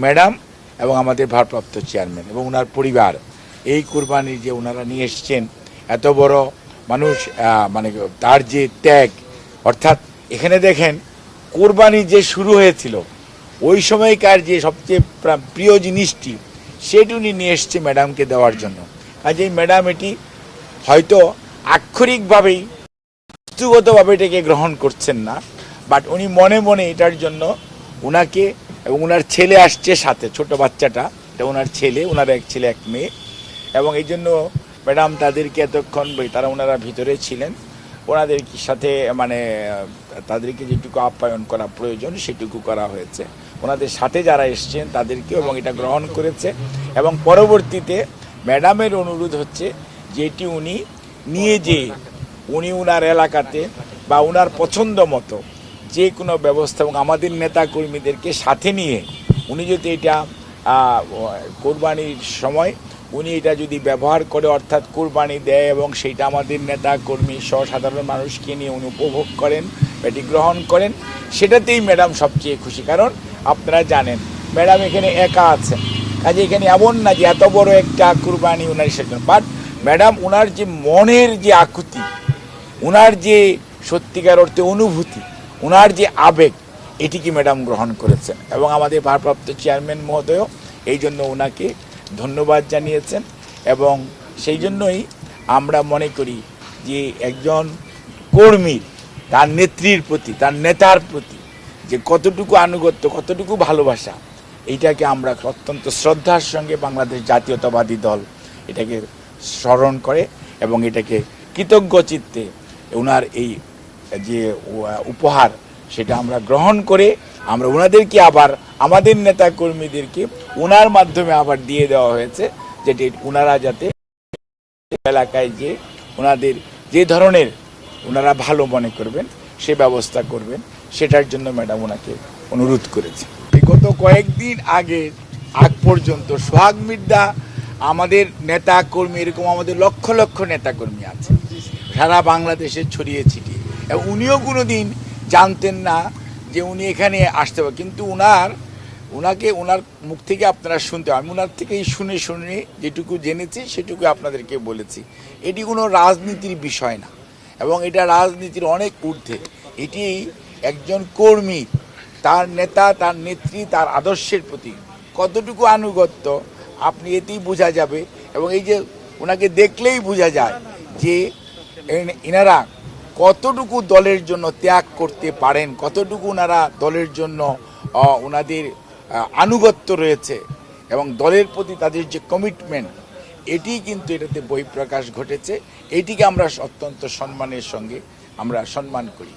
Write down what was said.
Madam এবং আমাদের ভারপ্রাপ্ত চেয়ারম্যান এবং ওনার পরিবার এই কুরবানি যে ওনারা নিয়ে এসছেন, এত বড় মানুষ, মানে তার যে ত্যাগ, অর্থাৎ এখানে দেখেন কুরবানি যে শুরু হয়েছিল ওই সময়কার যে সবচেয়ে প্রিয় জিনিসটি সেটি উনি নিয়ে এসছে ম্যাডামকে দেওয়ার জন্য। কাজেই ম্যাডাম এটি হয়তো আক্ষরিকভাবেই বস্তুগতভাবে এটাকে গ্রহণ করছেন না, বাট উনি মনে মনে এটার জন্য ওনাকে এবং ওনার ছেলে আসছে সাথে, ছোট বাচ্চাটা এটা ওনার ছেলে, ওনার এক ছেলে এক মেয়ে, এবং এই জন্য ম্যাডাম তাদেরকে এতক্ষণ তারা ওনারা ভিতরে ছিলেন, ওনাদের সাথে মানে তাদেরকে যেটুকু আপ্যায়ন করা প্রয়োজন সেটুকু করা হয়েছে। ওনাদের সাথে যারা এসছেন তাদেরকেও এবং এটা গ্রহণ করেছে, এবং পরবর্তীতে ম্যাডামের অনুরোধ হচ্ছে যেটি উনি নিয়ে যেয়ে উনি ওনার এলাকাতে বা ওনার পছন্দ মতো যে কোনো ব্যবস্থা এবং আমাদের নেতা কর্মীদেরকে সাথে নিয়ে উনি যদি এটা কোরবানির সময় উনি এটা যদি ব্যবহার করে, অর্থাৎ কোরবানি দেয় এবং সেইটা আমাদের নেতা কর্মী সহ সাধারণ মানুষকে নিয়ে উনি উপভোগ করেন, এটি গ্রহণ করেন, সেটাতেই ম্যাডাম সবচেয়ে খুশি। কারণ আপনারা জানেন ম্যাডাম এখানে একা আছেন, কাজে এখানে এমন না যে এত বড় একটা কোরবানি ওনার সেজন্য, বাট ম্যাডাম ওনার যে মনের যে আকুতি, ওনার যে সত্যিকার অর্থে অনুভূতি, ওনার যে আবেগ, এটিকে ম্যাডাম গ্রহণ করেছেন এবং আমাদের ভারপ্রাপ্ত চেয়ারম্যান মহোদয়ও এই জন্য ওনাকে ধন্যবাদ জানিয়েছেন। এবং সেই জন্যই আমরা মনে করি যে একজন কর্মীর তার নেত্রীর প্রতি, তার নেতার প্রতি যে কতটুকু আনুগত্য, কতটুকু ভালোবাসা, এইটাকে আমরা অত্যন্ত শ্রদ্ধার সঙ্গে বাংলাদেশ জাতীয়তাবাদী দল এটাকে স্মরণ করে এবং এটাকে কৃতজ্ঞ চিত্তে ওনার এই যে উপহার সেটা আমরা গ্রহণ করে আমরা ওনাদেরকে আবার আমাদের নেতা কর্মীদেরকে ওনার মাধ্যমে আবার দিয়ে দেওয়া হয়েছে, যেটি ওনারা যাতে এলাকায় যে ওনাদের যে ধরনের ওনারা ভালো মনে করবেন সে ব্যবস্থা করবেন, সেটার জন্য ম্যাডাম ওনাকে অনুরোধ করেছে। বিগত কয়েকদিন আগ পর্যন্ত সোহাগ মির্জা আমাদের নেতা কর্মী, এরকম আমাদের লক্ষ লক্ষ নেতা কর্মী আছে সারা বাংলাদেশে ছড়িয়ে ছিটিয়ে, এবং উনিও কোনো দিন জানতেন না যে উনি এখানে আসতে পারেন, কিন্তু ওনাকে ওনার মুখ থেকে আপনারা শুনতে, আমি ওনার থেকেই শুনে যেটুকু জেনেছি সেটুকু আপনাদেরকে বলেছি। এটি কোনো রাজনীতির বিষয় না এবং এটা রাজনীতির অনেক ঊর্ধ্বে। এটি একজন কর্মী, তার নেতা, তার নেত্রী, তার আদর্শের প্রতি কতটুকু আনুগত্য আপনি এতেই বোঝা যাবে, এবং এই যে ওনাকে দেখলেই বোঝা যায় যে এনারা কতটুকু দলের জন্য ত্যাগ করতে পারেন, কতটুকু ওনারা দলের জন্য ওনাদের আনুগত্য রয়েছে এবং দলের প্রতি তাদের যে কমিটমেন্ট, এটি কিন্তু এটাতে বহিঃপ্রকাশ ঘটেছে। এটিকে আমরা অত্যন্ত সম্মানের সঙ্গে আমরা সম্মান করি।